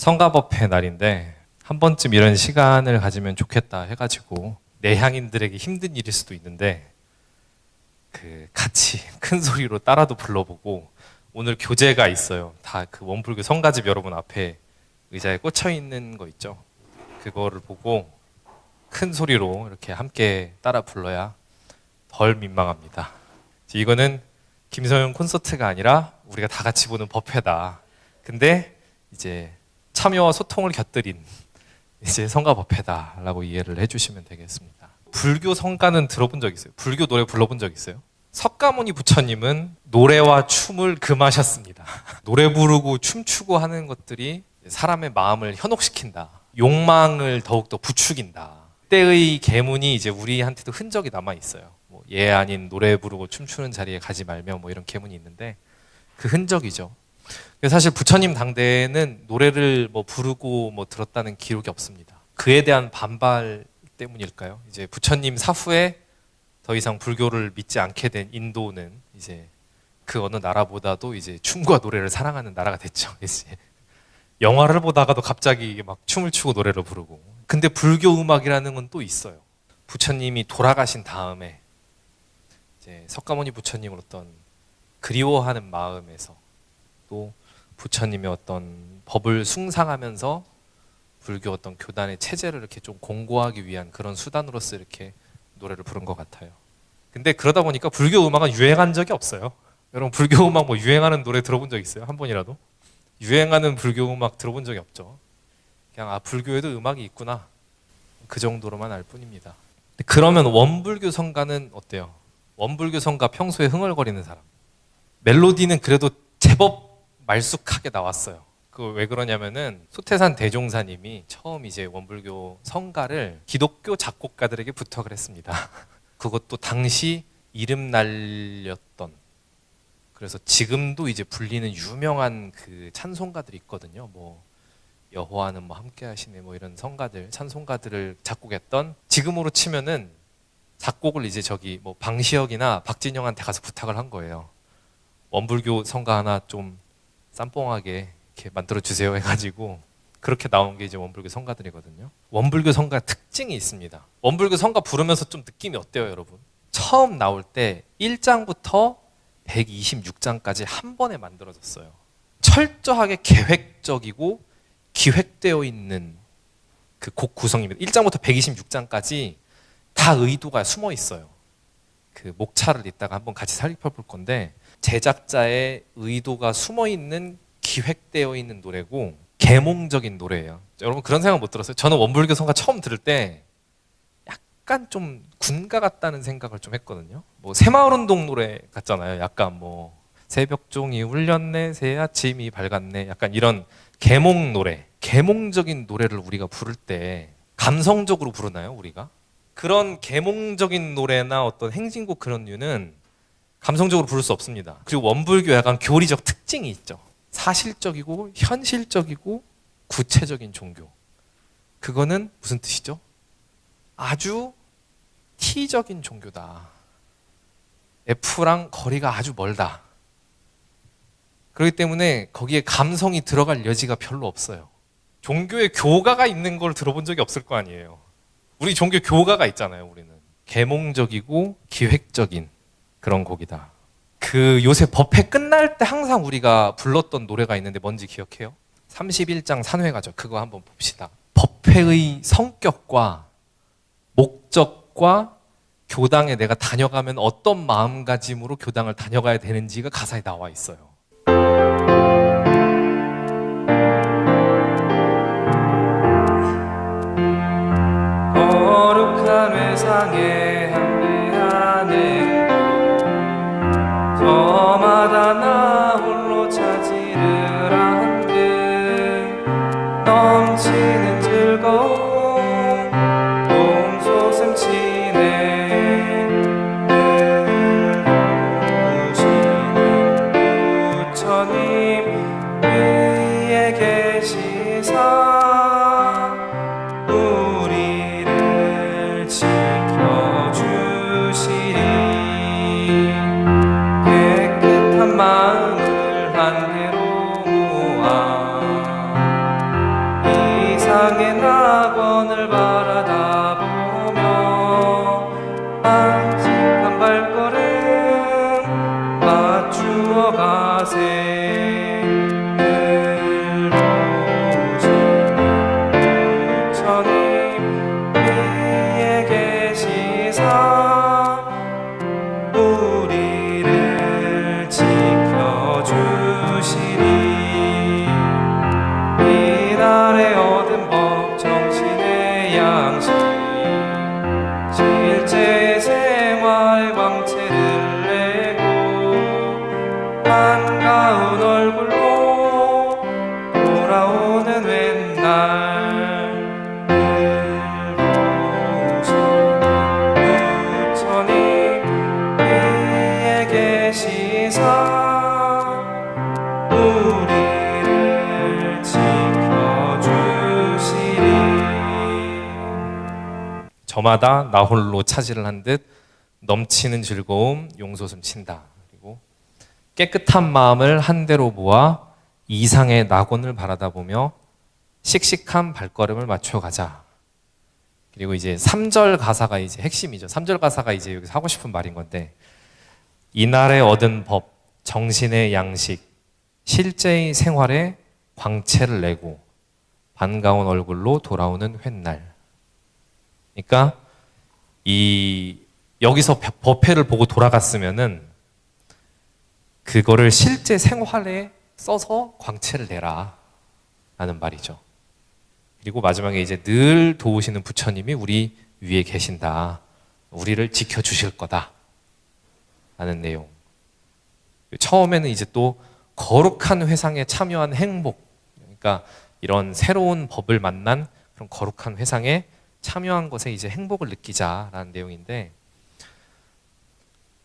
성가법회 날인데 한 번쯤 이런 시간을 가지면 좋겠다 해가지고 내향인들에게 힘든 일일 수도 있는데 같이 큰 소리로 따라도 불러보고 오늘 교재가 있어요. 다 그 원불교 성가집 여러분 앞에 의자에 꽂혀 있는 거 있죠. 그거를 보고 큰 소리로 이렇게 함께 따라 불러야 덜 민망합니다. 이거는 김서영 콘서트가 아니라 우리가 다 같이 보는 법회다. 근데 이제 참여와 소통을 곁들인 이제 성가법회다라고 이해를 해주시면 되겠습니다. 불교 성가는 들어본 적 있어요? 불교 노래 불러본 적 있어요? 석가모니 부처님은 노래와 춤을 금하셨습니다. 노래 부르고 춤추고 하는 것들이 사람의 마음을 현혹시킨다. 욕망을 더욱더 부추긴다. 그때의 계문이 이제 우리한테도 흔적이 남아 있어요. 예 아닌 노래 부르고 춤추는 자리에 가지 말며 이런 계문이 있는데 그 흔적이죠. 사실 부처님 당대에는 노래를 부르고 들었다는 기록이 없습니다. 그에 대한 반발 때문일까요? 이제 부처님 사후에 더 이상 불교를 믿지 않게 된 인도는 이제 그 어느 나라보다도 이제 춤과 노래를 사랑하는 나라가 됐죠. 이제 영화를 보다가도 갑자기 막 춤을 추고 노래를 부르고. 근데 불교 음악이라는 건 또 있어요. 부처님이 돌아가신 다음에 이제 석가모니 부처님을 어떤 그리워하는 마음에서 또 부처님의 어떤 법을 숭상하면서 불교 어떤 교단의 체제를 이렇게 좀 공고하기 위한 그런 수단으로서 이렇게 노래를 부른 것 같아요. 근데 그러다 보니까 불교 음악은 유행한 적이 없어요. 여러분 불교 음악 유행하는 노래 들어본 적 있어요? 한 번이라도? 유행하는 불교 음악 들어본 적이 없죠. 그냥 불교에도 음악이 있구나. 그 정도로만 알 뿐입니다. 그러면 원불교 성가는 어때요? 원불교 성가 평소에 흥얼거리는 사람. 멜로디는 그래도 제법 말쑥하게 나왔어요. 왜 그러냐면은 소태산 대종사님이 처음 이제 원불교 성가를 기독교 작곡가들에게 부탁을 했습니다. 그것도 당시 이름 날렸던, 그래서 지금도 이제 불리는 유명한 그 찬송가들이 있거든요. 여호와는 함께 하시네 이런 성가들, 찬송가들을 작곡했던, 지금으로 치면은 작곡을 이제 방시혁이나 박진영한테 가서 부탁을 한 거예요. 원불교 성가 하나 좀 쌈뽕하게 이렇게 만들어주세요 해가지고 그렇게 나온 게 이제 원불교 성가들이거든요. 원불교 성가 특징이 있습니다. 원불교 성가 부르면서 좀 느낌이 어때요, 여러분? 처음 나올 때 1장부터 126장까지 한 번에 만들어졌어요. 철저하게 계획적이고 기획되어 있는 그 곡 구성입니다. 1장부터 126장까지 다 의도가 숨어 있어요. 그 목차를 이따가 한번 같이 살펴볼 건데, 제작자의 의도가 숨어 있는, 기획되어 있는 노래고 계몽적인 노래예요. 여러분 그런 생각 못 들었어요? 저는 원불교 성가 처음 들을 때 약간 좀 군가 같다는 생각을 좀 했거든요. 새마을운동 노래 같잖아요. 약간 새벽종이 울렸네, 새 아침이 밝았네, 약간 이런 계몽 노래, 계몽적인 노래를 우리가 부를 때 감성적으로 부르나요, 우리가? 그런 계몽적인 노래나 어떤 행진곡 그런 류는 감성적으로 부를 수 없습니다. 그리고 원불교 약간 교리적 특징이 있죠. 사실적이고 현실적이고 구체적인 종교. 그거는 무슨 뜻이죠? 아주 T적인 종교다. F랑 거리가 아주 멀다. 그렇기 때문에 거기에 감성이 들어갈 여지가 별로 없어요. 종교에 교가가 있는 걸 들어본 적이 없을 거 아니에요. 우리 종교 교가가 있잖아요. 우리는 계몽적이고 기획적인 그런 곡이다. 요새 법회 끝날 때 항상 우리가 불렀던 노래가 있는데 뭔지 기억해요? 31장 산회가죠. 그거 한번 봅시다. 법회의 성격과 목적과 교당에 내가 다녀가면 어떤 마음가짐으로 교당을 다녀가야 되는지가 가사에 나와 있어요. 거룩한 회상에 함께하네. 저마다 나 홀로 차지를 한들 넘치는 즐거움 동솟음치네. 누구시는 부처님 위에 계시사 우리를 지켜주시리. 마음을 한대로 모아 세상의 낙원을 바라다 보며 안직한 발걸음 맞추어 가세. 늘 오신 부처님 위에 계시사 우리를 지켜주시리. 이날에 얻은 법 정신의 양식 실제 생활 광채를 내고 반가운 얼굴로 돌아오는 웬날 늘 오시는 부처님 위에 계시사 우리를 지켜주시리. 저마다 나 홀로 차지를 한 듯 넘치는 즐거움 용솟음 친다. 그리고 깨끗한 마음을 한데로 모아 이상의 낙원을 바라다 보며 씩씩한 발걸음을 맞춰가자. 그리고 이제 3절 가사가 이제 핵심이죠. 3절 가사가 이제 여기서 하고 싶은 말인 건데, 이날에 얻은 법, 정신의 양식, 실제의 생활에 광채를 내고 반가운 얼굴로 돌아오는 횟날. 그러니까 여기서 법회를 보고 돌아갔으면은 그거를 실제 생활에 써서 광채를 내라 라는 말이죠. 그리고 마지막에 이제 늘 도우시는 부처님이 우리 위에 계신다. 우리를 지켜주실 거다 라는 내용. 처음에는 이제 또 거룩한 회상에 참여한 행복, 그러니까 이런 새로운 법을 만난 그런 거룩한 회상에 참여한 것에 이제 행복을 느끼자라는 내용인데,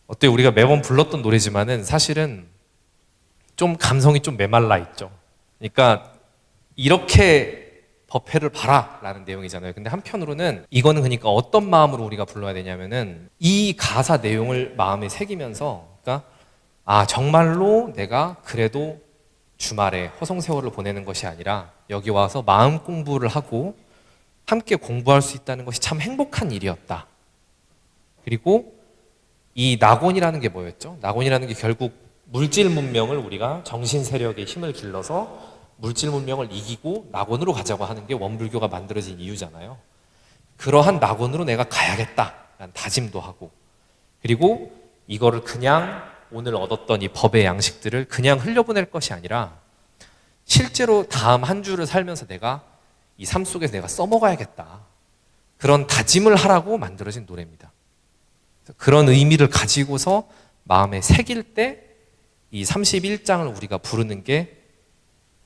어때요? 우리가 매번 불렀던 노래지만은 사실은 좀 감성이 좀 메말라 있죠. 그러니까 이렇게 법회를 봐라라는 내용이잖아요. 근데 한편으로는 이거는 그러니까 어떤 마음으로 우리가 불러야 되냐면은 이 가사 내용을 마음에 새기면서, 그러니까 정말로 내가 그래도 주말에 허송세월을 보내는 것이 아니라 여기 와서 마음 공부를 하고 함께 공부할 수 있다는 것이 참 행복한 일이었다. 그리고 이 낙원이라는 게 뭐였죠? 낙원이라는 게 결국 물질 문명을 우리가 정신 세력의 힘을 길러서 물질 문명을 이기고 낙원으로 가자고 하는 게 원불교가 만들어진 이유잖아요. 그러한 낙원으로 내가 가야겠다라는 다짐도 하고, 그리고 이거를 그냥 오늘 얻었던 이 법의 양식들을 그냥 흘려보낼 것이 아니라 실제로 다음 한 주를 살면서 내가 이 삶 속에서 내가 써먹어야겠다, 그런 다짐을 하라고 만들어진 노래입니다. 그런 의미를 가지고서 마음에 새길 때 이 31장을 우리가 부르는 게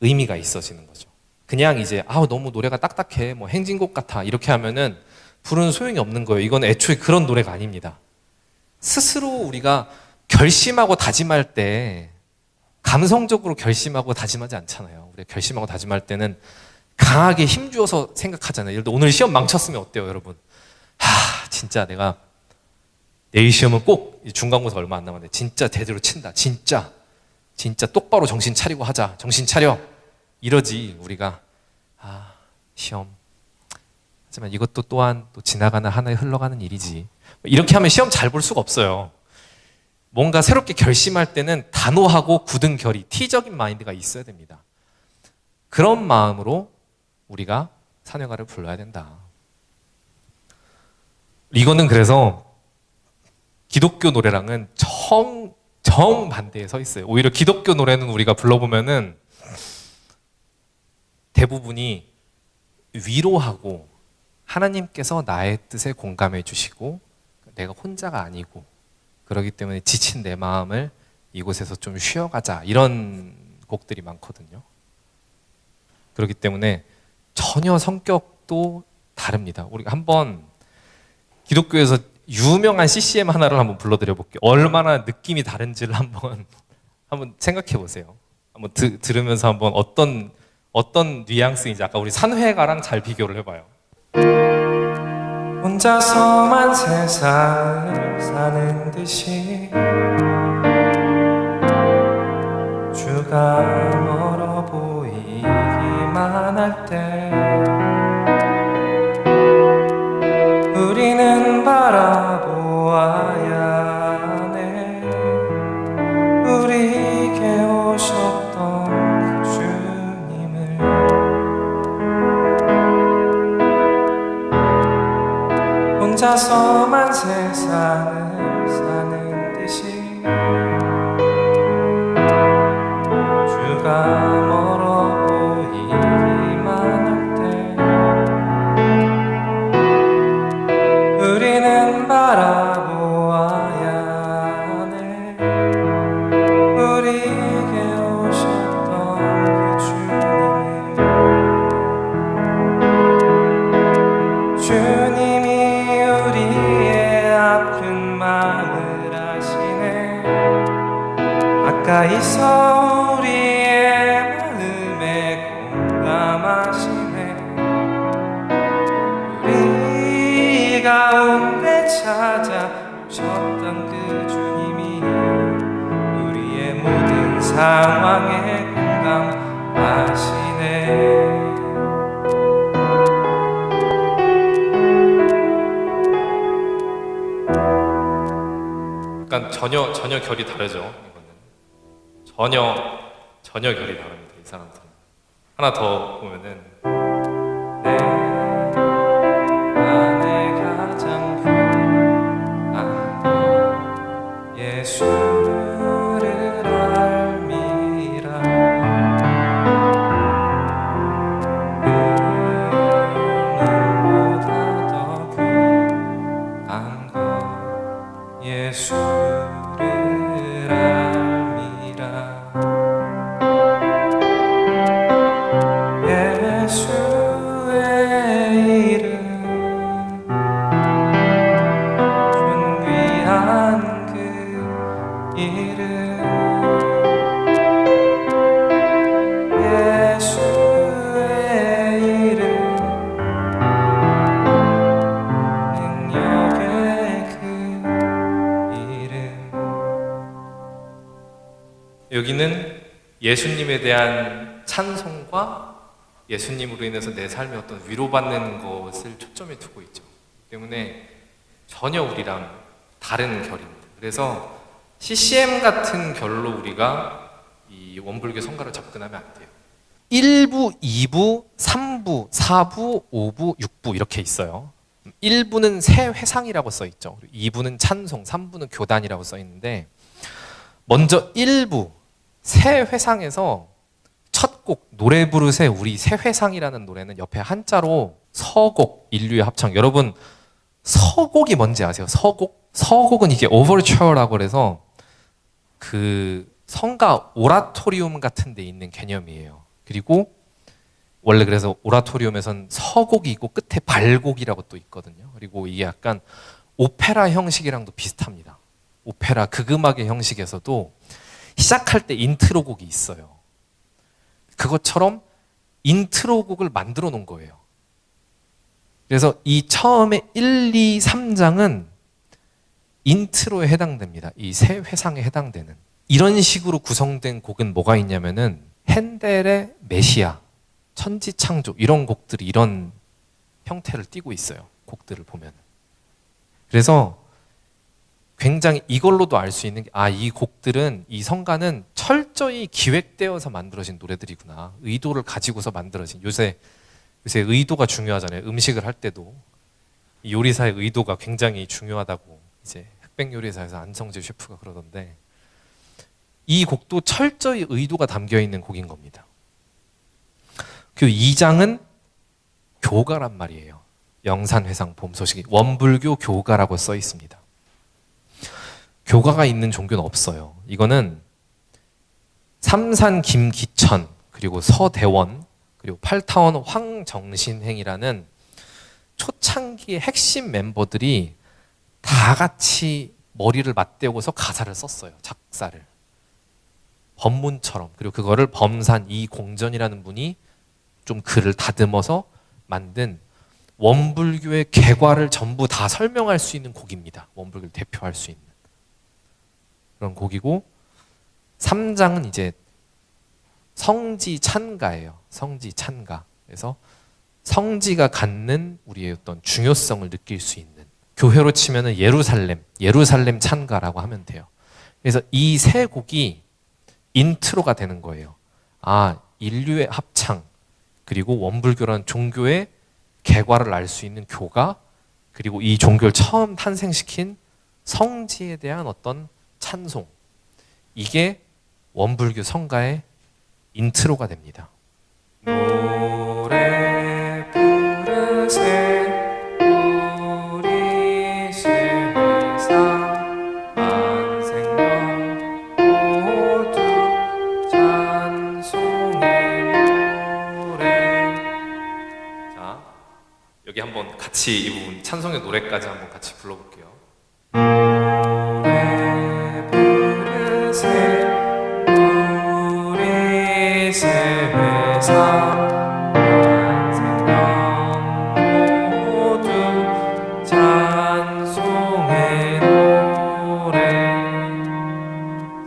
의미가 있어지는 거죠. 그냥 이제 너무 노래가 딱딱해, 뭐 행진곡 같아, 이렇게 하면은 부르는 소용이 없는 거예요. 이건 애초에 그런 노래가 아닙니다. 스스로 우리가 결심하고 다짐할 때 감성적으로 결심하고 다짐하지 않잖아요. 우리가 결심하고 다짐할 때는 강하게 힘주어서 생각하잖아요. 예를 들어 오늘 시험 망쳤으면 어때요, 여러분? 진짜 내가 내일 시험은 꼭 중간고사 얼마 안 남았는데 진짜 제대로 친다. 진짜 똑바로 정신 차리고 하자. 정신 차려. 이러지 우리가. 시험. 하지만 이것도 또한 또 지나가는 하나의 흘러가는 일이지. 이렇게 하면 시험 잘 볼 수가 없어요. 뭔가 새롭게 결심할 때는 단호하고 굳은 결의, T적인 마인드가 있어야 됩니다. 그런 마음으로 우리가 산회가를 불러야 된다. 이거는 그래서 기독교 노래랑은 정반대에 서 있어요. 오히려 기독교 노래는 우리가 불러보면은 대부분이 위로하고 하나님께서 나의 뜻에 공감해 주시고 내가 혼자가 아니고, 그렇기 때문에 지친 내 마음을 이곳에서 좀 쉬어가자, 이런 곡들이 많거든요. 그렇기 때문에 전혀 성격도 다릅니다. 우리가 한번 기독교에서 유명한 CCM 하나를 한번 불러드려 볼게요. 얼마나 느낌이 다른지를 한번 생각해 보세요. 한번 들으면서 한번 어떤 뉘앙스인지 아까 우리 산회가랑 잘 비교를 해봐요. 혼자서만 세상을 사는 듯이 주가 멀어 보이기만 할 때 혼자서만 세상을 사는 듯이 주가 멀어 보이기만 할 때 우리는 바라보아야 하네. 우리에게 오셨던 그 주님이 우리의 아픈 마음을 아시네. 가까이서 우리의 마음에 공감하시네. 우리 가운데 찾아오셨던 그 주님이 우리의 모든 상황에 공감하시네. 약간 전혀 결이 다르죠. 이거는 전혀 결이 다릅니다. 이 사람들은. 하나 더 보면은 내 안에 가장 큰 예수를 알미라. 금보다 더 귀한 것 예수를 알미라. 예수의 이름 존귀한 그 이름. 예수의 이름 능력의 그 이름. 여기는 예수님에 대한 찬송과 예수님으로 인해서 내 삶에 어떤 위로받는 것을 초점에 두고 있죠. 때문에 전혀 우리랑 다른 결입니다. 그래서 CCM 같은 결로 우리가 이 원불교 성가를 접근하면 안 돼요. 1부, 2부, 3부, 4부, 5부, 6부 이렇게 있어요. 1부는 새 회상이라고 써 있죠. 2부는 찬송, 3부는 교단이라고 써 있는데 먼저 1부 새 회상에서 첫 곡 노래 부르세 우리 새 회상이라는 노래는 옆에 한자로 서곡 인류의 합창. 여러분 서곡이 뭔지 아세요? 서곡은 이게 오버처라고 그래서 그 성가 오라토리움 같은 데 있는 개념이에요. 그리고 원래 그래서 오라토리움에선 서곡이 있고 끝에 발곡이라고 또 있거든요. 그리고 이게 약간 오페라 형식이랑도 비슷합니다. 오페라 극음악의 형식에서도 시작할 때 인트로 곡이 있어요. 그것처럼 인트로 곡을 만들어 놓은 거예요. 그래서 이 처음에 1, 2, 3장은 인트로에 해당됩니다. 이 새 회상에 해당되는. 이런 식으로 구성된 곡은 뭐가 있냐면은 핸델의 메시아, 천지창조 이런 곡들이 이런 형태를 띠고 있어요. 곡들을 보면. 그래서 굉장히 이걸로도 알 수 있는 게 이 곡들은 이 성가는 철저히 기획되어서 만들어진 노래들이구나. 의도를 가지고서 만들어진. 요새 의도가 중요하잖아요. 음식을 할 때도 이 요리사의 의도가 굉장히 중요하다고 이제 흑백 요리사에서 안성재 셰프가 그러던데 이 곡도 철저히 의도가 담겨 있는 곡인 겁니다. 그 2장은 교가란 말이에요. 영산회상 봄소식이 원불교 교가라고 써 있습니다. 교가가 있는 종교는 없어요. 이거는 삼산 김기천 그리고 서대원 그리고 팔타원 황정신행이라는 초창기의 핵심 멤버들이 다 같이 머리를 맞대고서 가사를 썼어요. 작사를. 법문처럼. 그리고 그거를 범산 이공전이라는 분이 좀 글을 다듬어서 만든 원불교의 개과를 전부 다 설명할 수 있는 곡입니다. 원불교를 대표할 수 있는 그런 곡이고 3장은 이제 성지찬가예요. 성지찬가. 그래서 성지가 갖는 우리의 어떤 중요성을 느낄 수 있는 교회로 치면은 예루살렘 찬가라고 하면 돼요. 그래서 이 세 곡이 인트로가 되는 거예요. 인류의 합창 그리고 원불교라는 종교의 개과를 알 수 있는 교가 그리고 이 종교를 처음 탄생시킨 성지에 대한 어떤 찬송, 이게 원불교 성가의 인트로가 됩니다. 노래 부르세 우리 세상 만생명 모두 찬송의 노래. 자, 여기 한번 같이 이 부분 찬송의 노래까지 한번 같이 불러볼게요. 노래 부르세 우리 세상 만생명 모두 찬송의 노래.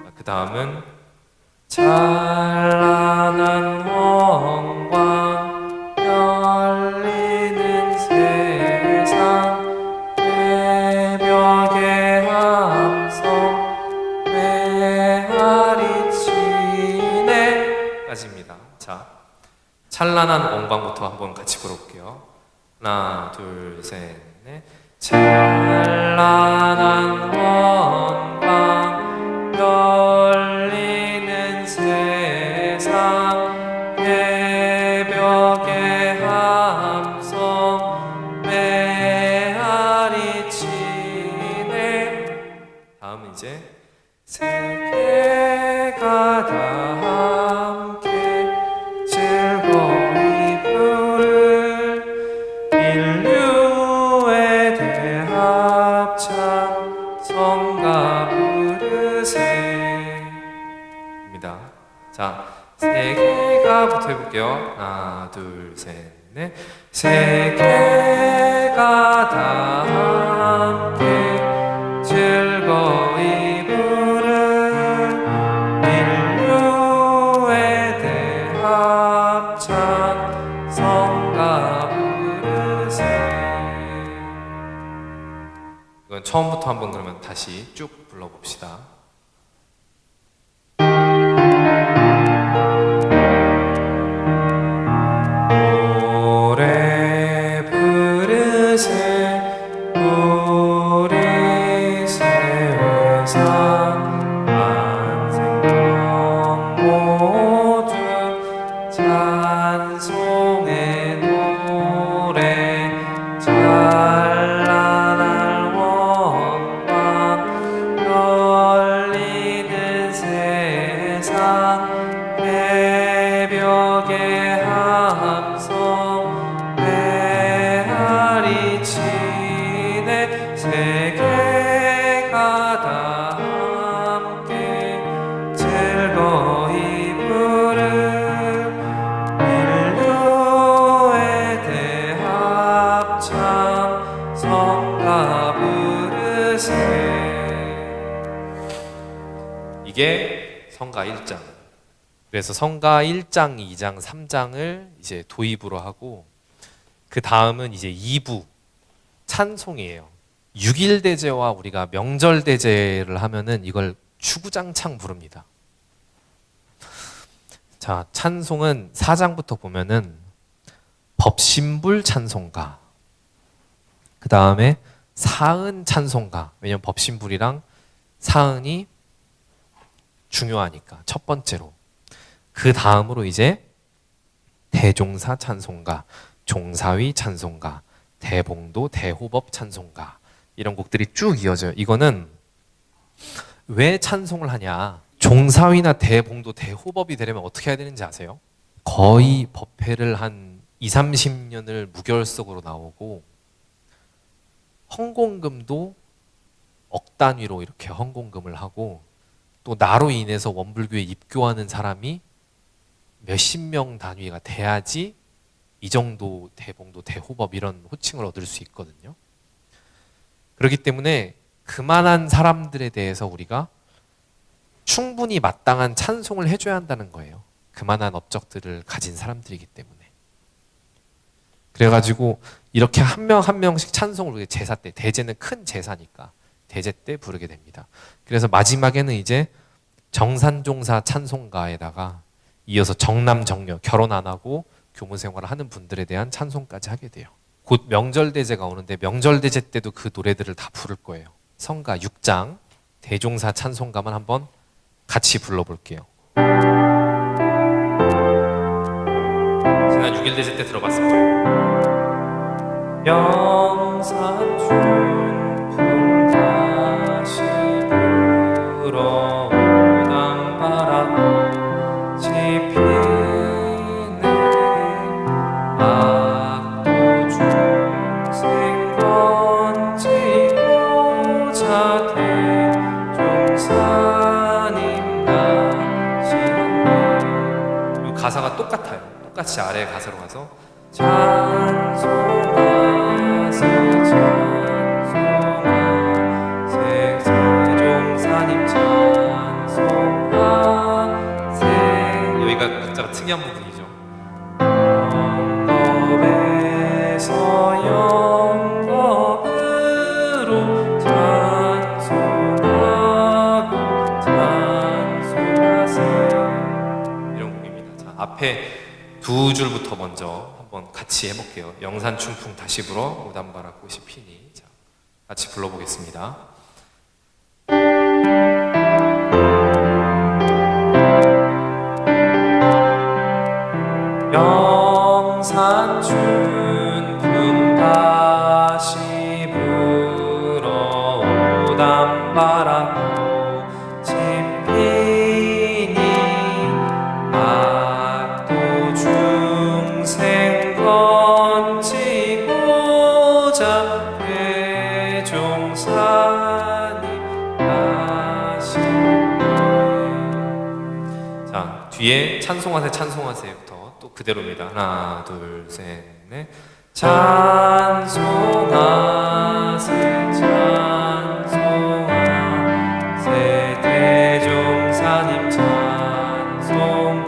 자, 그 다음은 찬란한 원광 열리는 세상 새벽의 함성 메아리치네. 까지입니다. 자, 찬란한 원광부터 한번 같이 불러볼게요. 하나, 둘, 셋, 넷. 찬란한 원광 열리는 세상 새벽의 함성 메아리치네. 다음은 이제 세계가 다 함께 즐거이 부를 인류의 대합찬 성가 부르세. 입니다. 자, 세계가부터 해볼게요. 하나, 둘, 셋, 넷. 세계가 다 함께 즐거이 부를 인류의 대합찬 성가 부르세. 이건 처음부터 한번 그러면 다시 쭉 불러봅시다. 노래 부르세 우리 세상 만생명 모두 찬송의 노래. 찬란한 원광 열리는 세상 새벽의 함성 메아리치네. 세계가 다 함께 즐거이 부를 인류의 대합찬 성가 부르세. 이게 성가 1장. 그래서 성가 1장, 2장, 3장을 이제 도입으로 하고 그 다음은 이제 2부 찬송이에요. 6일 대제와 우리가 명절 대제를 하면은 이걸 주구장창 부릅니다. 자, 찬송은 4장부터 보면은 법신불 찬송가, 그 다음에 사은 찬송가. 왜냐면 법신불이랑 사은이 중요하니까 첫 번째로. 그 다음으로 이제 대종사 찬송가, 종사위 찬송가, 대봉도 대호법 찬송가, 이런 곡들이 쭉 이어져요. 이거는 왜 찬송을 하냐? 종사위나 대봉도 대호법이 되려면 어떻게 해야 되는지 아세요? 거의 법회를 한 20, 30년을 무결석으로 나오고 헌공금도 억 단위로 이렇게 헌공금을 하고 또 나로 인해서 원불교에 입교하는 사람이 몇십 명 단위가 돼야지 이 정도 대봉도 대호법 이런 호칭을 얻을 수 있거든요. 그렇기 때문에 그만한 사람들에 대해서 우리가 충분히 마땅한 찬송을 해줘야 한다는 거예요. 그만한 업적들을 가진 사람들이기 때문에. 그래가지고 이렇게 한 명 한 명씩 찬송을 우리가 제사 때, 대제는 큰 제사니까 대제 때 부르게 됩니다. 그래서 마지막에는 이제 정산종사 찬송가에다가 이어서 정남 정녀, 결혼 안 하고 교문 생활을 하는 분들에 대한 찬송까지 하게 돼요. 곧 명절대제가 오는데 명절대제 때도 그 노래들을 다 부를 거예요. 성가 6장 대종사 찬송가만 한번 같이 불러볼게요. 지난 6일 대제 때 들어봤을 거예요. 영산춘풍 다시 불어오던 바람 지피네 악도 중생 건지고자 대종사님 나시니. 이 가사가 똑같아요. 똑같이 아래 가사로 가서 찬송하세 찬송하세 대종사님 찬송하세. 여기가 박자가 특이한 부분이죠. 영겁에서 영겁으로 찬송하고 찬송하세. 이런 곡입니다. 자, 앞에 두 줄부터 먼저 한번 같이 해볼게요. 영산춘풍 다시 불어 오단바라 꽃이 피니. 자, 같이 불러보겠습니다. 영산춘풍 다시 불어 오단바라 꽃이 피니 악도 중생 건지고자 대종사님 나시니. 자, 뒤에 찬송하세 찬송하세부터 또 그대로입니다. 하나, 둘, 셋, 넷. 찬송하세 찬송하세 대종사님 찬송하세.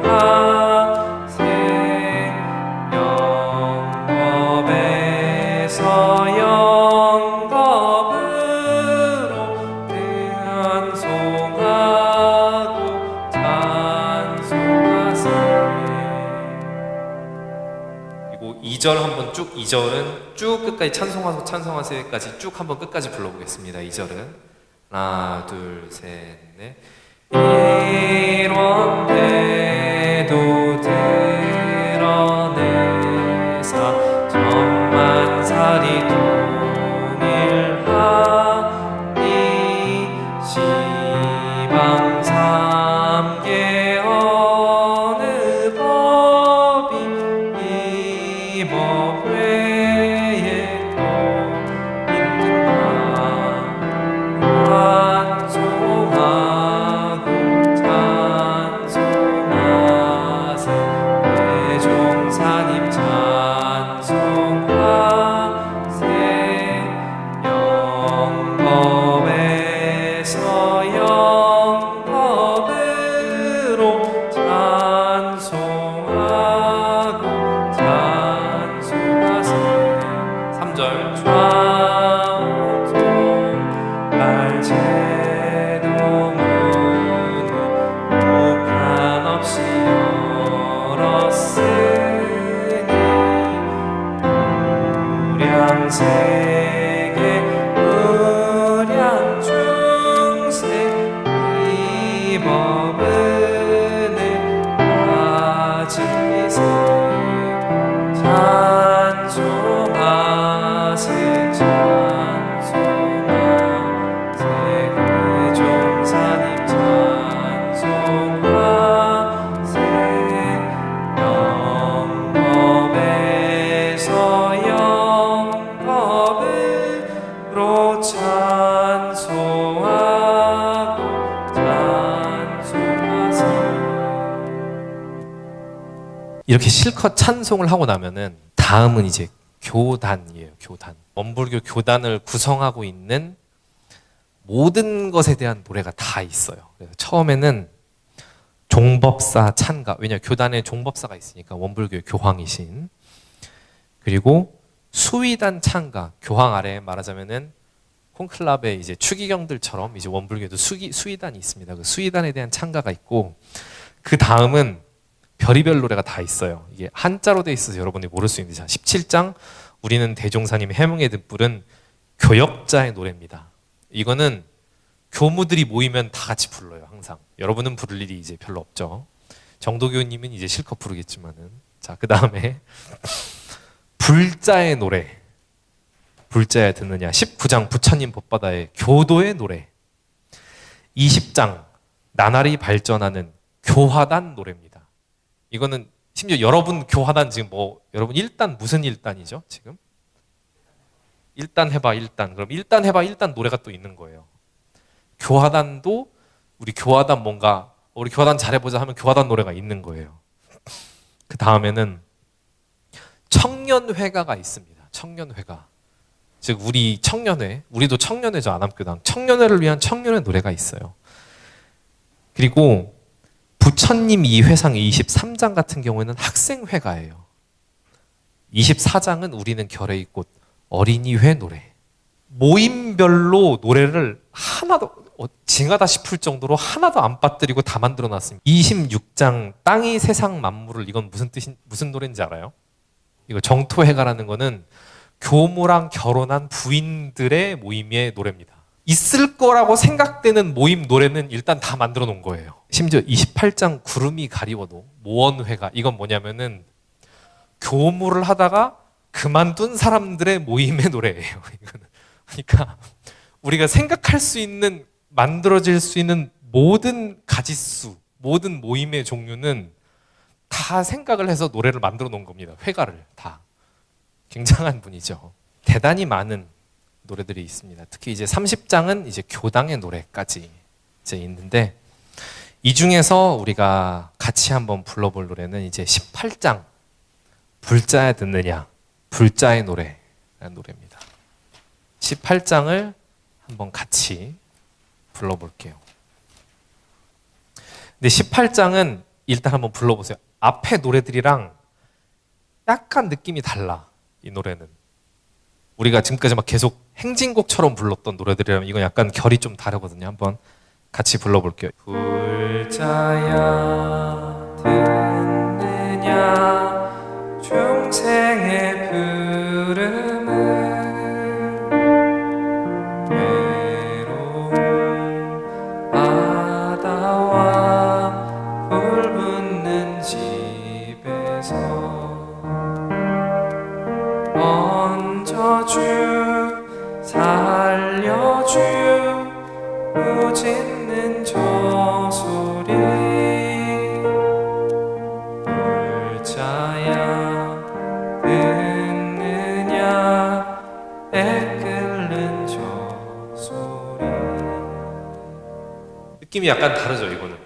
영겁에서 영겁으로 찬송하고 찬송하세. 그리고 2절 한번 쭉, 2절은 쭉 끝까지 찬송하소 찬송하세까지 쭉 한번 끝까지 불러보겠습니다. 2절은 하나, 둘, 셋, 넷. 일원대도 드러내사 천만살이 동일하니 시방 삼계 어느 법이 이 법 외에 또 있는가. 찬송하고 찬송하세 대종사님 찬송하세. 영겁에서 영겁으로 찬송하고 찬송하세. 3절 좌우동 발제도문을 한없이 열었으니 무량세계 무량 중생 이 법은에 빠진 빛에 찬송하세 찬송하세 대종사님 찬송하세. 영겁에서 영겁으로 찬송하고 찬송하세. 이렇게 실컷 찬송을 하고 나면은 다음은 이제 교단이에요. 교단. 원불교 교단을 구성하고 있는 모든 것에 대한 노래가 다 있어요. 그래서 처음에는 종법사 찬가. 왜냐 교단에 종법사가 있으니까 원불교의 교황이신. 그리고 수위단 찬가. 교황 아래에 말하자면은 콘클라베 이제 추기경들처럼 이제 원불교에도 수위단이 있습니다. 그 수위단에 대한 찬가가 있고 그 다음은 별의별 노래가 다 있어요. 이게 한자로 돼 있어서 여러분이 모를 수 있는데 17장 우리는 대종사님 해몽의 등불은 교역자의 노래입니다. 이거는 교무들이 모이면 다 같이 불러요. 항상. 여러분은 부를 일이 이제 별로 없죠. 정도교님은 이제 실컷 부르겠지만은. 자, 그 다음에 불자의 노래. 불자야 듣느냐. 19장 부처님 법바다의 교도의 노래. 20장 나날이 발전하는 교화단 노래입니다. 이거는 심지어 여러분 교화단 지금 여러분 1단 무슨 1단이죠? 지금? 1단 해봐 1단. 그럼 1단 해봐 1단 노래가 또 있는 거예요. 교화단도 우리 교화단 우리 교화단 잘해보자 하면 교화단 노래가 있는 거예요. 그 다음에는 청년회가가 있습니다. 청년회가. 즉 우리 청년회, 우리도 청년회죠. 안암교당. 청년회를 위한 청년회 노래가 있어요. 그리고 부처님 이회상 23장 같은 경우에는 학생회가예요. 24장은 우리는 결의 꽃 어린이회 노래. 모임별로 노래를 하나도 징하다 싶을 정도로 하나도 안 빠뜨리고 다 만들어 놨습니다. 26장 땅이 세상 만물을 이건 무슨 노래인지 알아요? 이거 정토회가라는 거는 교무랑 결혼한 부인들의 모임의 노래입니다. 있을 거라고 생각되는 모임 노래는 일단 다 만들어 놓은 거예요. 심지어 28장 구름이 가리워도 모원회가 이건 뭐냐면은 교무를 하다가 그만둔 사람들의 모임의 노래예요. 이거는. 그러니까 우리가 생각할 수 있는 만들어질 수 있는 모든 가짓수, 모든 모임의 종류는 다 생각을 해서 노래를 만들어 놓은 겁니다. 회가를 다. 굉장한 분이죠. 대단히 많은 노래들이 있습니다. 특히 이제 30장은 이제 교당의 노래까지 이제 있는데 이 중에서 우리가 같이 한번 불러볼 노래는 이제 18장 불자야 듣느냐 불자의 노래라는 노래입니다. 18장을 한번 같이 불러볼게요. 근데 18장은 일단 한번 불러보세요. 앞에 노래들이랑 약간 느낌이 달라. 이 노래는 우리가 지금까지 막 계속 행진곡처럼 불렀던 노래들이라면 이건 약간 결이 좀 다르거든요. 한번 같이 불러볼게요. 불자야 듣느냐 중생의 부름을 외로움 바다와 불붙는 집에서 얹어주 살려주 우짖는 저 소리 불자야 듣느냐 애끓는 저 소리. 느낌이 약간 다르죠. 이거는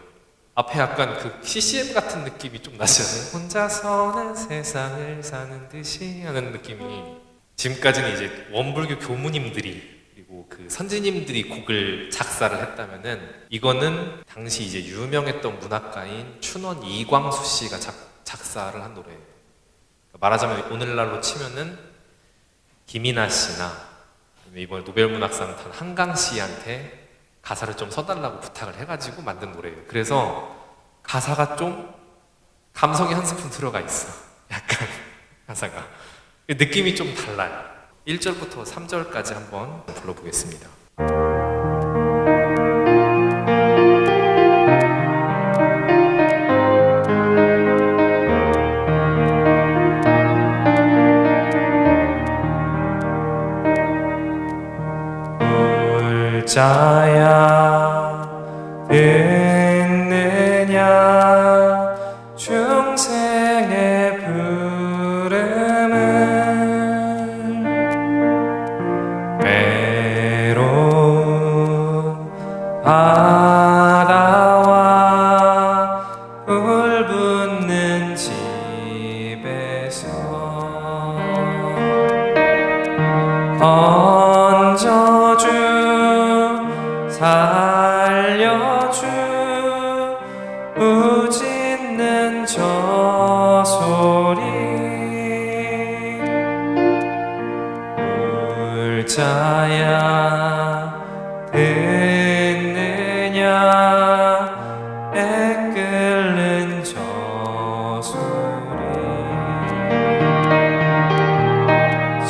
앞에 약간 그 CCM 같은 느낌이 좀 나잖아요. 혼자서는 세상을 사는 듯이 하는 느낌이 지금까지는 이제 원불교 교무님들이 그리고 그 선지님들이 곡을 작사를 했다면은 이거는 당시 이제 유명했던 문학가인 춘원 이광수 씨가 작사를 한 노래예요. 말하자면 오늘날로 치면은 김이나 씨나 이번에 노벨문학상 탄 한강 씨한테 가사를 좀 써달라고 부탁을 해가지고 만든 노래예요. 그래서 가사가 좀 감성이 한 스푼 들어가 있어. 약간 가사가 느낌이 좀 달라요. 1절부터 3절까지 한번 불러보겠습니다. 불자야 듣느냐 중생의 부름을 외로운 바다와 불붙는 집에서 얹어주 살려주 우짖는 저 소리 불자야 듣느냐 애끓는 저 소리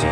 저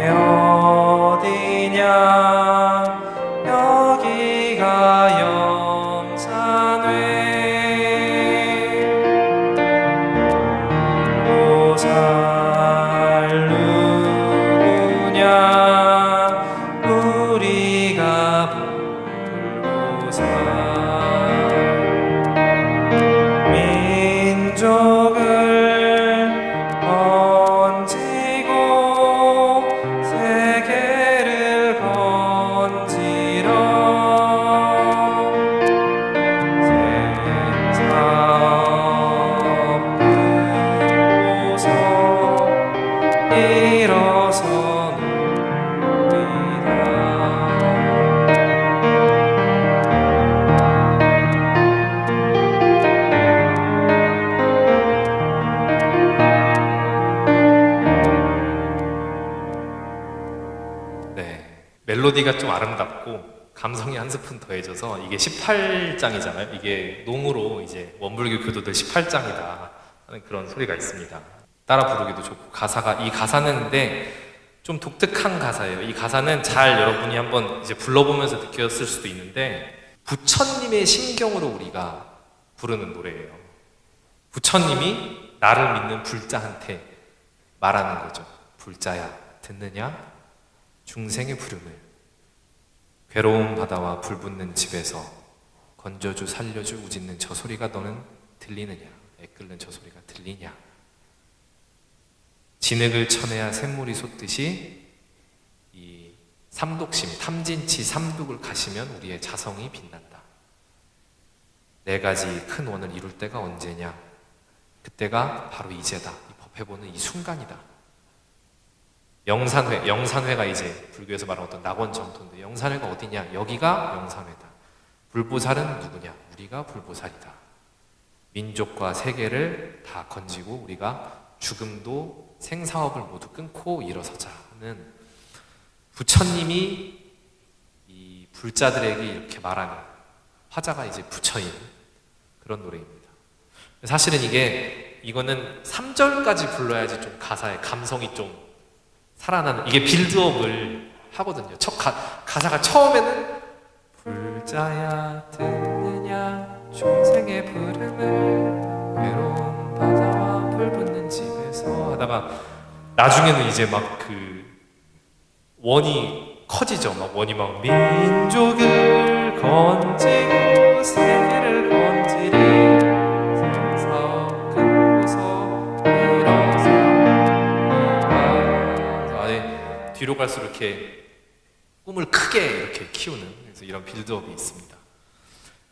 어디냐 여기가 영산회 보살 누구냐 우리가 불보살 민족을 건지고 세계를 건지러 생사없 보소 네, 멜로디가 좀 아름답고 감성이 한 스푼 더해져서 이게 18장이잖아요. 이게 농으로 이제 원불교 교도들 18장이다 하는 그런 소리가 있습니다. 따라 부르기도 좋고 이 가사는 근데 좀 독특한 가사예요. 이 가사는 잘 여러분이 한번 이제 불러보면서 느꼈을 수도 있는데 부처님의 심경으로 우리가 부르는 노래예요. 부처님이 나를 믿는 불자한테 말하는 거죠. 불자야, 듣느냐? 중생의 부름을 괴로운 바다와 불붙는 집에서 건져주 살려주 우짖는 저 소리가 너는 들리느냐? 애끓는 저 소리가 들리냐? 진흙을 쳐내야 샘물이 솟듯이 이 삼독심, 탐진치 삼독을 가시면 우리의 자성이 빛난다. 네 가지 큰 원을 이룰 때가 언제냐? 그때가 바로 이제다. 이 법회보는 이 순간이다. 영산회가 이제 불교에서 말하는 어떤 낙원 정토인데 영산회가 어디냐? 여기가 영산회다. 불보살은 누구냐? 우리가 불보살이다. 민족과 세계를 다 건지고 우리가 죽음도 생사업을 모두 끊고 일어서자 하는 부처님이 이 불자들에게 이렇게 말하는 화자가 이제 부처인 그런 노래입니다. 사실은 이거는 3절까지 불러야지 좀 가사의 감성이 좀 살아나는 이게 빌드업을 하거든요. 가사가 처음에는 불자야 듣느냐 중생의 부름을 외로운 바다와 불붙는 집에서 하다가 나중에는 이제 막 그 원이 커지죠. 막 원이 막 민족을 건지고 세계를 건지리 생사업 끊고서 일어서 뒤로 갈수록 이렇게 꿈을 크게 이렇게 키우는 그래서 이런 빌드업이 있습니다.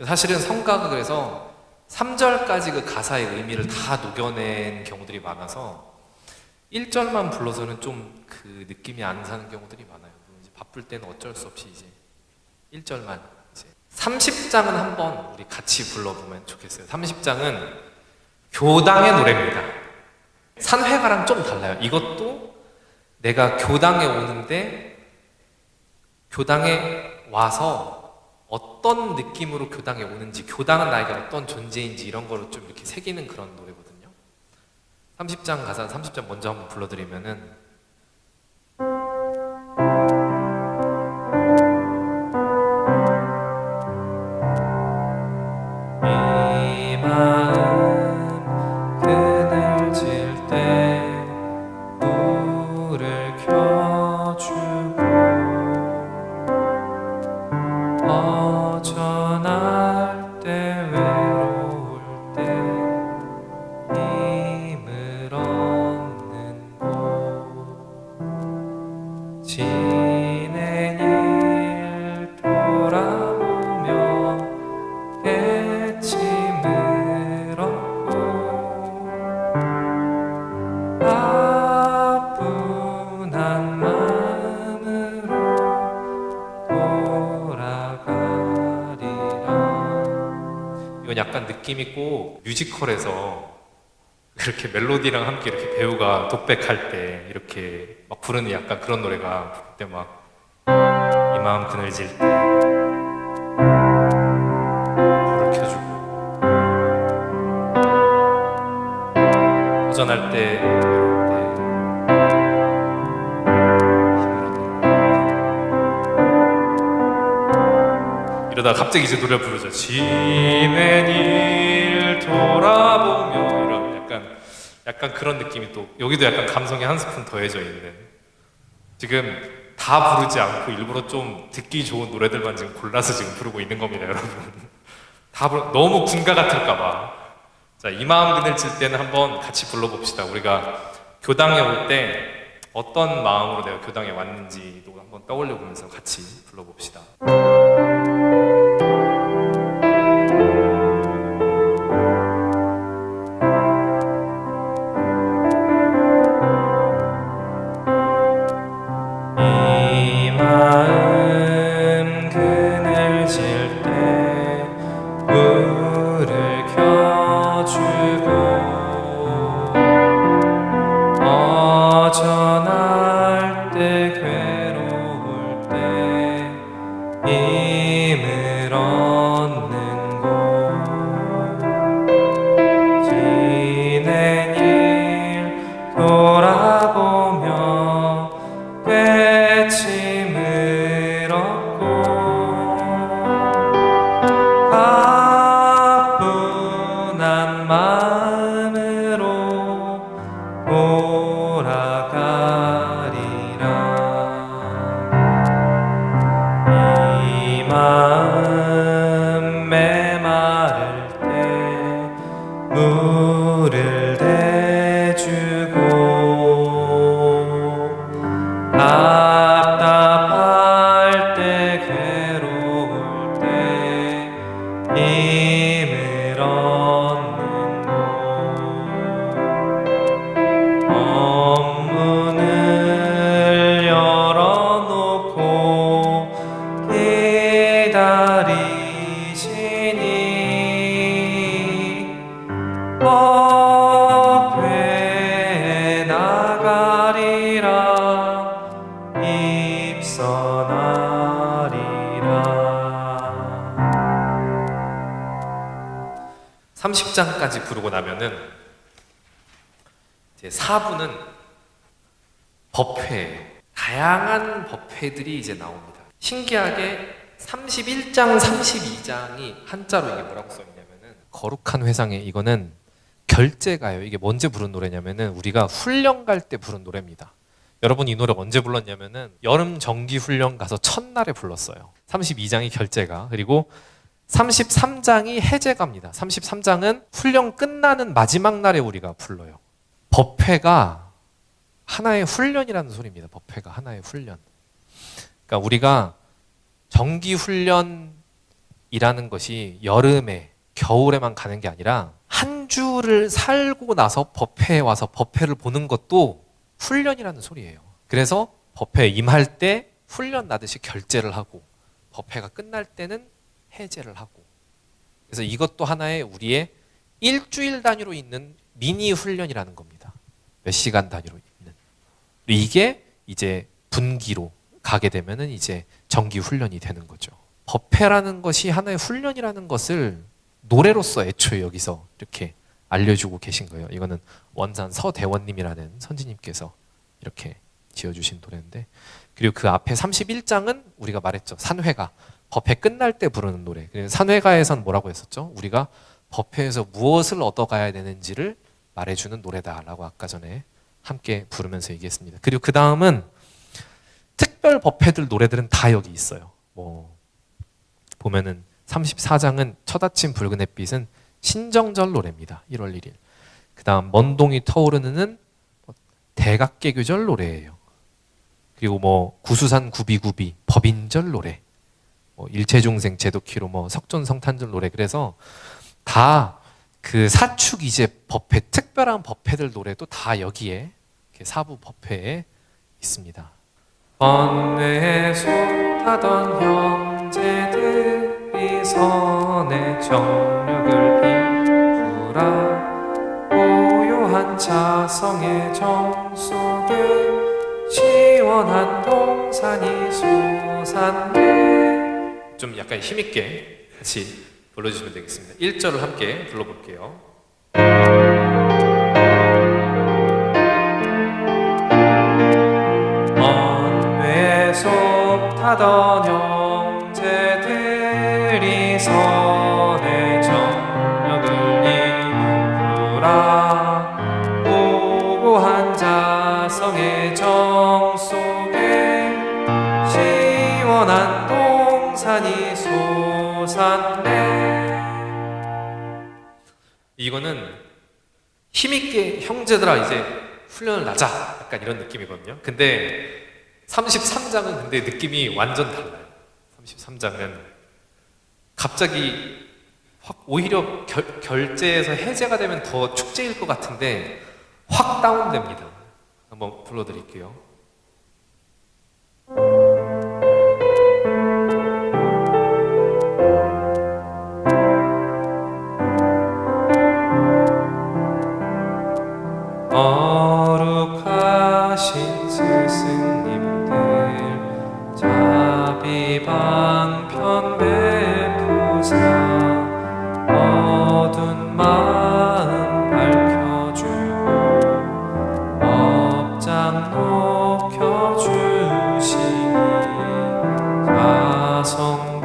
사실은 성가가 그래서 3절까지 그 가사의 의미를 다 녹여낸 경우들이 많아서 1절만 불러서는 좀 그 느낌이 안 사는 경우들이 많아요. 이제 바쁠 때는 어쩔 수 없이 이제 1절만 이제 30장은 한번 우리 같이 불러보면 좋겠어요. 30장은 교당의 노래입니다. 산회가랑 좀 달라요. 이것도 내가 교당에 오는데 교당에 와서 어떤 느낌으로 교당에 오는지 교당은 나에게 어떤 존재인지 이런 거를 좀 이렇게 새기는 그런 노래거든요. 30장 가사 30장 먼저 한번 불러드리면은 이 마음 그늘질 때 불을 켜주고 어전할 때 외로울 때 힘을 얻는 곳 지낸 일 돌아보며 깨침을 얻고 아분한 마음으로 돌아가리라. 이건 약간 느낌 있고 뮤지컬에서 이렇게 멜로디랑 함께 이렇게 배우가 독백할 때 이렇게 막 부르는 약간 그런 노래가 그때 막 이 마음 그늘질 때 불을 켜주고 허전할 때 외로울 때 힘을 이러다가 갑자기 이제 노래를 부르죠. 지맨일 돌아보며 이런 약간 그런 느낌이 또 여기도 약간 감성이 한 스푼 더해져 있는 지금 다 부르지 않고 일부러 좀 듣기 좋은 노래들만 지금 골라서 지금 부르고 있는 겁니다, 여러분. 너무 군가 같을까봐. 자, 이 마음 그늘질 때는 한번 같이 불러봅시다. 우리가 교당에 올 때 어떤 마음으로 내가 교당에 왔는지도 한번 떠올려 보면서 같이 불러봅시다. 이 마음 그늘질 때 불을 켜주고 어전할 때 괴로울 때 힘을 얻는 곳 지낸 일 돌아보며 깨침을 얻고 가뿐한 마음으로 돌아가리라. 이 마음 메마를 때 물을 대주고 답답할 때 괴로울 때 힘을 얻는 곳 업문을 열어놓고 기다리시니 법회에 나가리라 입선하리라. 30장까지 부르고 나면은 이제 4부는 법회, 다양한 법회들이 이제 나옵니다. 신기하게 31장, 32장이 한자로 이게 뭐라고 써있냐면은 거룩한 회상에 이거는 결제가요. 이게 언제 부른 노래냐면은 우리가 훈련 갈 때 부른 노래입니다. 여러분 이 노래 언제 불렀냐면은 여름 정기 훈련 가서 첫날에 불렀어요. 32장이 결제가, 그리고 33장이 해제가입니다. 33장은 훈련 끝나는 마지막 날에 우리가 불러요. 법회가 하나의 훈련이라는 소리입니다. 법회가 하나의 훈련. 그러니까 우리가 정기 훈련이라는 것이 여름에, 겨울에만 가는 게 아니라 한 주를 살고 나서 법회에 와서 법회를 보는 것도 훈련이라는 소리예요. 그래서 법회에 임할 때 훈련 나듯이 결제를 하고 법회가 끝날 때는 해제를 하고, 그래서 이것도 하나의 우리의 일주일 단위로 있는 미니 훈련이라는 겁니다. 몇 시간 단위로 있는. 이게 이제 분기로 가게 되면은 이제 정기 훈련이 되는 거죠. 법회라는 것이 하나의 훈련이라는 것을 노래로서 애초에 여기서 이렇게 알려주고 계신 거예요. 이거는 원산 서대원님이라는 선지님께서 이렇게 지어주신 노래인데, 그리고 그 앞에 31장은 우리가 말했죠. 산회가, 법회 끝날 때 부르는 노래. 산회가에선 뭐라고 했었죠? 우리가 법회에서 무엇을 얻어가야 되는지를 말해주는 노래다라고 아까 전에 함께 부르면서 얘기했습니다. 그리고 그 다음은 특별 법회들 노래들은 다 여기 있어요. 뭐 보면은 34장은 첫 아침 붉은 햇빛은 신정절 노래입니다. 1월 1일. 그 다음 먼 동이 터오르는 대각개교절 노래예요. 그리고 뭐 구수산 구비구비 법인절 노래, 뭐 일체중생 제도키로 뭐 석존성탄절 노래. 그래서 다 그 사축 이제 법회, 특별한 법회들 노래도 다 여기에 이렇게 사부 법회에 있습니다. 번뇌에 솟하던 형제들이 선의 정력을 비우라. 고요한 자성의 정속에 시원한 동산이 솟았네. 좀 약간 힘있게 같이 불러주시면 되겠습니다. 1절을 함께 불러볼게요. 번뇌에 솟하던 형제들이 선의 정령을 이루라. 고고한 자성의 정 속에 시원한 동산이 솟았네. 이거는 힘있게 형제들아 이제 훈련을 하자 약간 이런 느낌이거든요. 근데 33장은 근데 느낌이 완전 달라요. 33장은 갑자기 확 오히려 결제에서 해제가 되면 더 축제일 것 같은데 확 다운됩니다. 한번 불러드릴게요. 거룩하신 스승님들 자비방편 베푸사 어두운 마음 밝혀주고 업장 높여주시니 자성불의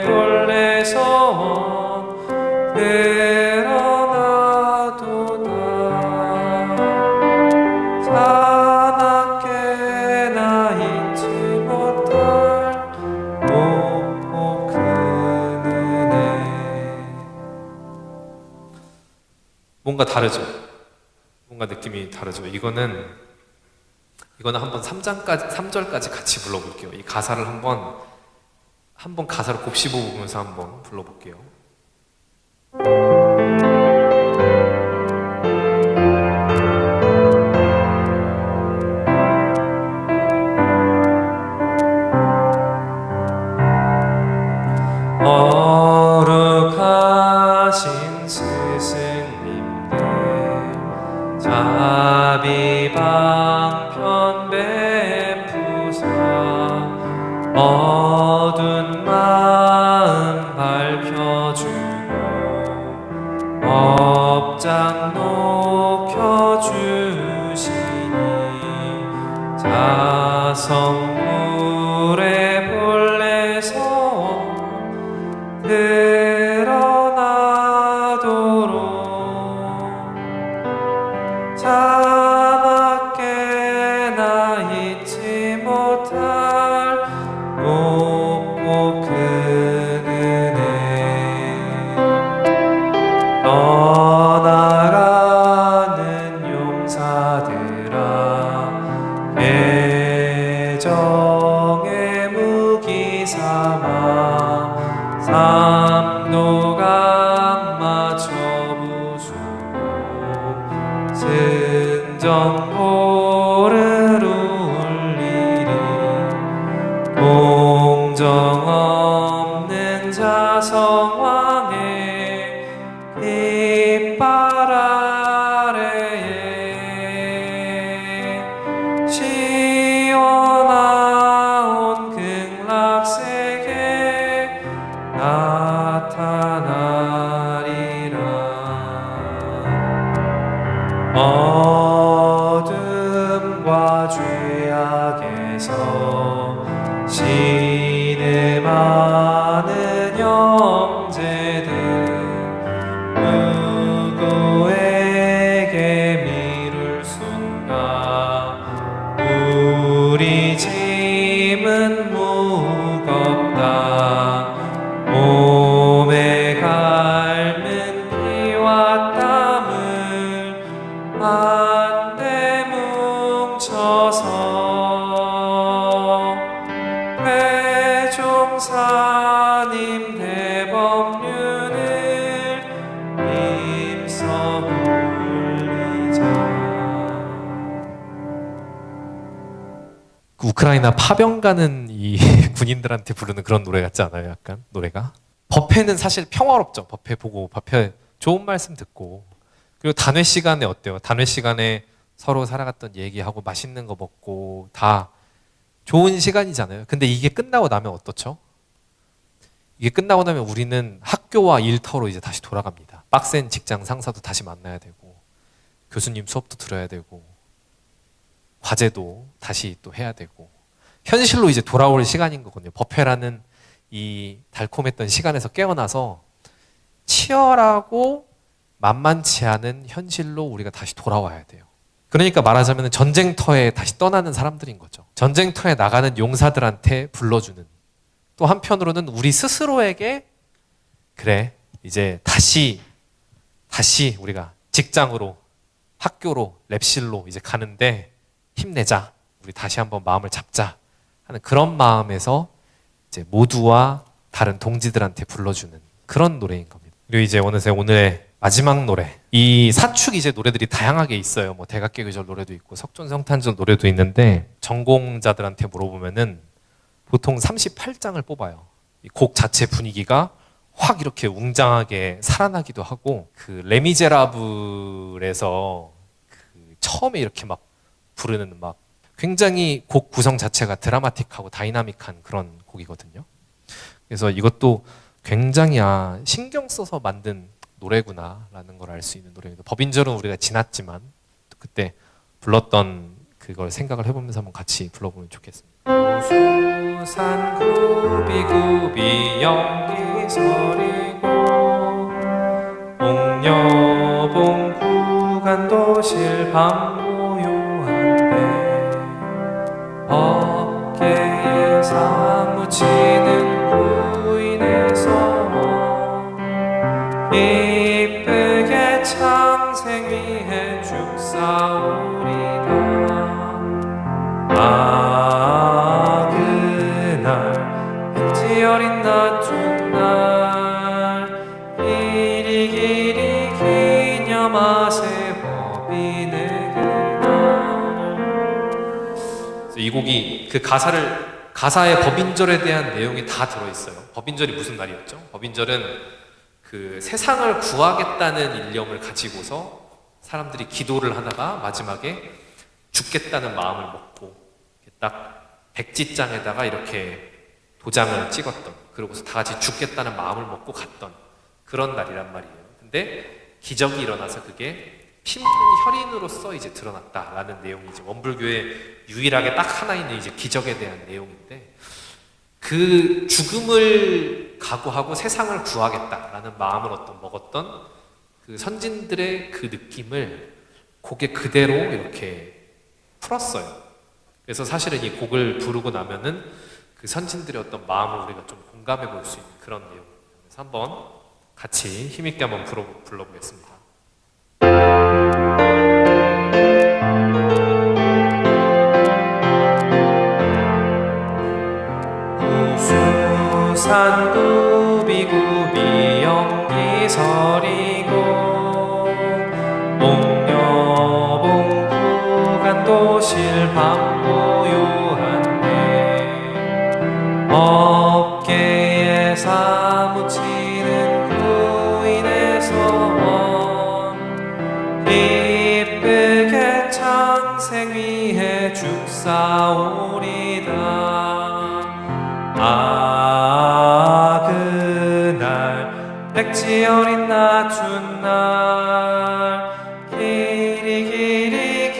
본래선 드러나도다. 자나깨나 잊지 못할 높고 큰 은혜. 뭔가 다르죠? 뭔가 느낌이 다르죠? 이거는 한번 3절까지 같이 불러볼게요. 이 가사를 한번 가사를 곱씹어 보면서 한번 불러볼게요. 거룩하신 스승님들 자비방편 베푸사 어두운 마음 밝혀주고 업장 높여주시니 자성불의 본래선 드러나도록 자나깨나 잊지 못할 높고 큰 은혜. 떠나가는 용사들아 애정의 무기 삼아 삼도강 맞춰 부수고 승전보를 울리리. 공정 없는 자성왕의 깃발 아래에 시원하온 극락세계 나타나리라. 어둠과 죄악에서 신음하는 형제들 누구에게 미룰 순가 우리 짐은 무겁다. 몸에 갈는 피와 땀을 한데 뭉쳐서 회종사님 대법륜을 힘써 불리자. 그 우크라이나 파병 가는 이 군인들한테 부르는 그런 노래 같지 않아요? 약간 노래가? 법회는 사실 평화롭죠. 법회 보고 법회 좋은 말씀 듣고 그리고 단회 시간에 어때요? 단회 시간에 서로 살아갔던 얘기하고 맛있는 거 먹고 다 좋은 시간이잖아요. 근데 이게 끝나고 나면 어떻죠? 이게 끝나고 나면 우리는 학교와 일터로 이제 다시 돌아갑니다. 빡센 직장 상사도 다시 만나야 되고 교수님 수업도 들어야 되고 과제도 다시 또 해야 되고 현실로 이제 돌아올 시간인 거거든요. 법회라는 이 달콤했던 시간에서 깨어나서 치열하고 만만치 않은 현실로 우리가 다시 돌아와야 돼요. 그러니까 말하자면 전쟁터에 다시 떠나는 사람들인 거죠. 전쟁터에 나가는 용사들한테 불러주는, 또 한편으로는 우리 스스로에게 그래 이제 다시 우리가 직장으로, 학교로, 랩실로 이제 가는데 힘내자, 우리 다시 한번 마음을 잡자 하는 그런 마음에서 이제 모두와 다른 동지들한테 불러주는 그런 노래인 겁니다. 그리고 이제 어느새 오늘의 마지막 노래, 이 사축 이제 노래들이 다양하게 있어요. 뭐 대각계계절 노래도 있고 석촌성탄절 노래도 있는데, 전공자들한테 물어보면은 보통 38장을 뽑아요. 이 곡 자체 분위기가 확 이렇게 웅장하게 살아나기도 하고, 그 레미제라블에서 그 처음에 이렇게 막 부르는 막 굉장히 곡 구성 자체가 드라마틱하고 다이나믹한 그런 곡이거든요. 그래서 이것도 굉장히 신경 써서 만든 노래구나라는 걸 알 수 있는 노래입니다. 법인절은 우리가 지났지만 또 그때 불렀던 그걸 생각을 해보면서 한번 같이 불러보면 좋겠습니다. 우수산 구비구비 연기 서리고 옥녀봉 구간도 실밤고요한데 어깨에 사무치는 구인에서 이쁘게 창생 위해 죽사오리다. 그날 백지 어린 낮춘날 길이 기념하세 법인의 그날. 이 곡이 그 가사의 법인절에 대한 내용이 다 들어있어요. 법인절이 무슨 날이었죠? 법인절은 그 세상을 구하겠다는 일념을 가지고서 사람들이 기도를 하다가 마지막에 죽겠다는 마음을 먹고 딱 백지장에다가 이렇게 도장을 찍었던, 그러고서 다 같이 죽겠다는 마음을 먹고 갔던 그런 날이란 말이에요. 근데 기적이 일어나서 그게 피 묻은 혈인으로서 이제 드러났다라는 내용이 이제 원불교의 유일하게 딱 하나 있는 이제 기적에 대한 내용인데, 그 죽음을 각오하고 세상을 구하겠다라는 마음을 먹었던 그 선진들의 그 느낌을 곡에 그대로 이렇게 풀었어요. 그래서 사실은 이 곡을 부르고 나면은 그 선진들의 어떤 마음을 우리가 좀 공감해 볼 수 있는 그런 내용입니다. 그래서 한번 같이 힘있게 한번 불러보겠습니다. 우수산 구비구비 연기 서리고 옥녀봉 구간도 실밤고요한데 어깨에 사무치는 구인에서 이쁘게 창생 위해 죽사오리다. 그날 백지 어린 낮춘 날 길이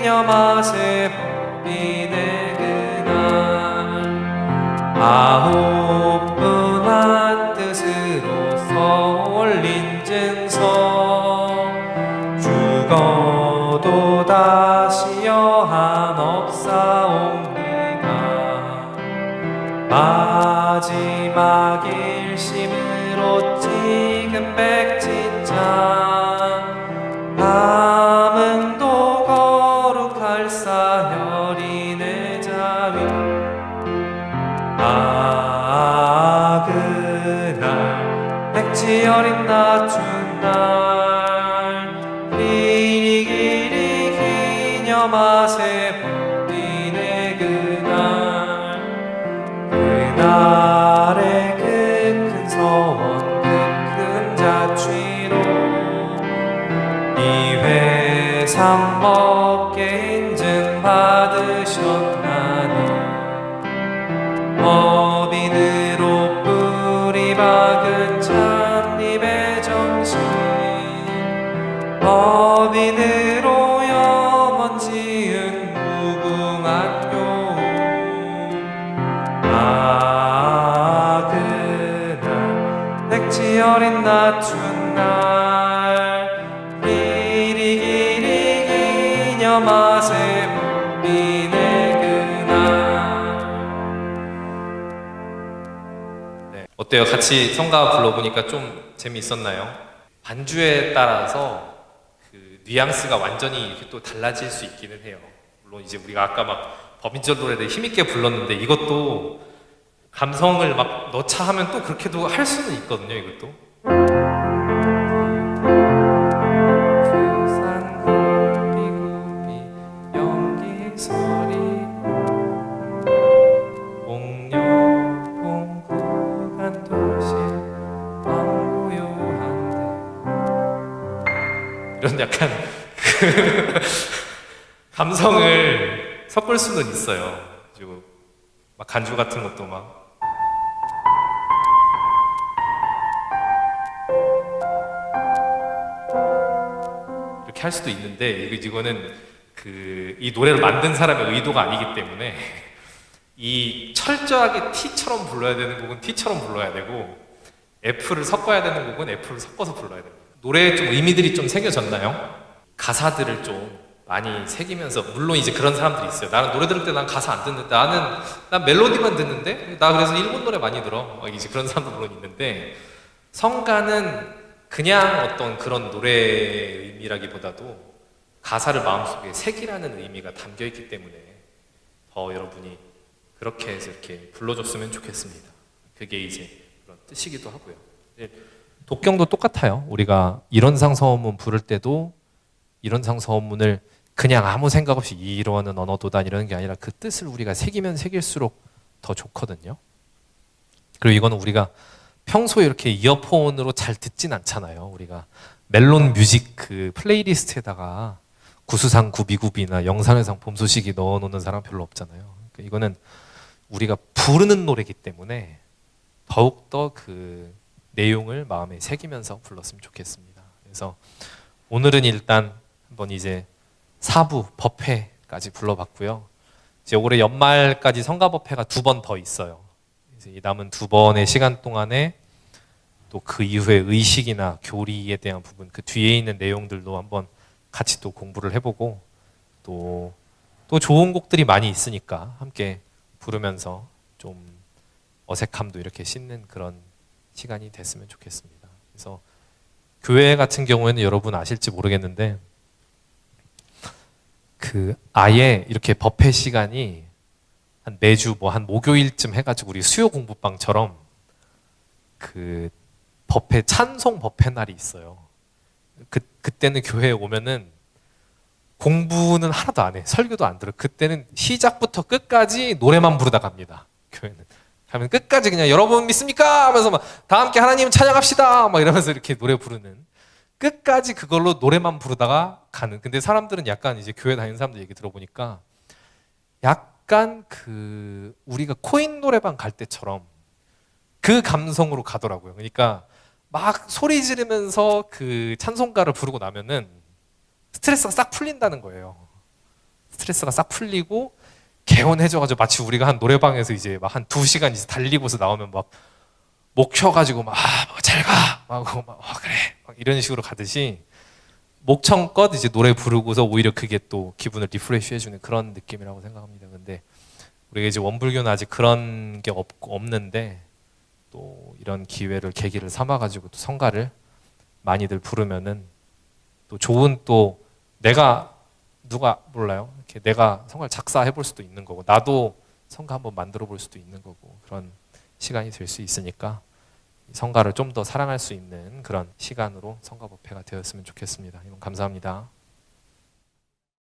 기념하세 법인의 그날. 아홉 분 한 뜻으로서 올린 증서 죽어도 다시 여한 없사옵니다. 마지막 일심으로 찍은 백지장 밤은도 거룩할 사혈인의 자위. 그날 백지 어린 낮춘 날 길이 기념하세 법인의 그날. 그날의 그 큰 서원 그 큰 자취로 이회상 먹게 인증받으셨나니 법인으로 뿌리 박은 참립의 정신 법인으로 염원 지은 어린 낮춘 날 이리 길이 기념하세 우리네 그날. 네. 어때요? 같이 성가 불러보니까 좀 재미있었나요? 반주에 따라서 그 뉘앙스가 완전히 이렇게 또 달라질 수 있기는 해요. 물론 이제 우리가 아까 막 범인절 노래를 힘있게 불렀는데 이것도 감성을 막 넣자 하면 또 그렇게도 할 수는 있거든요, 이것도. 부산 구비구비 연기 소리 옥녀 봉구간 도시 망고요한데. 이런 약간 그 감성을 섞을 수는 있어요. 그리고 막 간주 같은 것도 막 이렇게 할 수도 있는데 이거는 이 노래를 만든 사람의 의도가 아니기 때문에 이 철저하게 T처럼 불러야 되는 곡은 T처럼 불러야 되고 F를 섞어야 되는 곡은 F를 섞어서 불러야 됩니다. 노래에 좀 의미들이 좀 새겨졌나요? 가사들을 좀 많이 새기면서, 물론 이제 그런 사람들이 있어요. 나는 노래 들을 때 난 가사 안 듣는데 난 멜로디만 듣는데 나 그래서 일본 노래 많이 들어. 이제 그런 사람도 물론 있는데, 성가는 그냥 어떤 그런 노래의 의미라기보다도 가사를 마음속에 새기라는 의미가 담겨 있기 때문에 더 여러분이 그렇게 해서 이렇게 불러줬으면 좋겠습니다. 그게 이제 그런 뜻이기도 하고요. 독경도 똑같아요. 우리가 이런상서원문 부를 때도 이런상서원문을 그냥 아무 생각 없이 이러는 언어도단 이러는 게 아니라 그 뜻을 우리가 새기면 새길수록 더 좋거든요. 그리고 이거는 우리가 평소에 이렇게 이어폰으로 잘 듣진 않잖아요. 우리가 멜론 뮤직 그 플레이리스트에다가 구수상 구비구비나 영산회상 봄소식이 넣어놓는 사람 별로 없잖아요. 그러니까 이거는 우리가 부르는 노래이기 때문에 더욱더 그 내용을 마음에 새기면서 불렀으면 좋겠습니다. 그래서 오늘은 일단 한번 이제 4부 법회까지 불러봤고요. 이제 올해 연말까지 성가법회가 2번 더 있어요. 이제 이 남은 2번의 시간 동안에 또 그 이후에 의식이나 교리에 대한 부분, 그 뒤에 있는 내용들도 한번 같이 또 공부를 해보고 또 좋은 곡들이 많이 있으니까 함께 부르면서 좀 어색함도 이렇게 씻는 그런 시간이 됐으면 좋겠습니다. 그래서 교회 같은 경우에는 여러분 아실지 모르겠는데 그 아예 이렇게 법회 시간이 한 매주 뭐 한 목요일쯤 해가지고 우리 수요 공부방처럼 그 법회 찬송 법회 날이 있어요. 그때는 교회에 오면은 공부는 하나도 안 해. 설교도 안 들어. 그때는 시작부터 끝까지 노래만 부르다 갑니다. 교회는. 가면 끝까지 그냥 여러분 믿습니까? 하면서 막 다 함께 하나님 찬양합시다. 막 이러면서 이렇게 노래 부르는. 끝까지 그걸로 노래만 부르다가 가는. 근데 사람들은 약간 이제 교회 다니는 사람들 얘기 들어보니까 약간 그 우리가 코인 노래방 갈 때처럼 그 감성으로 가더라고요. 그러니까 막 소리 지르면서 그 찬송가를 부르고 나면은 스트레스가 싹 풀린다는 거예요. 스트레스가 싹 풀리고 개운해져가지고 마치 우리가 한 노래방에서 이제 막 한 2시간 이제 달리고서 나오면 막 목 켜가지고 막 잘 가! 막 하고 막 그래! 막 이런 식으로 가듯이 목청껏 이제 노래 부르고서 오히려 그게 또 기분을 리프레시 해주는 그런 느낌이라고 생각합니다. 근데 우리가 이제 원불교는 아직 그런 게 없는데 또 이런 기회를 계기를 삼아가지고 또 성가를 많이들 부르면은 또 좋은 또 내가 누가 몰라요. 이렇게 내가 성가를 작사해 볼 수도 있는 거고 나도 성가 한번 만들어 볼 수도 있는 거고 그런 시간이 될 수 있으니까 성가를 좀 더 사랑할 수 있는 그런 시간으로 성가법회가 되었으면 좋겠습니다. 감사합니다.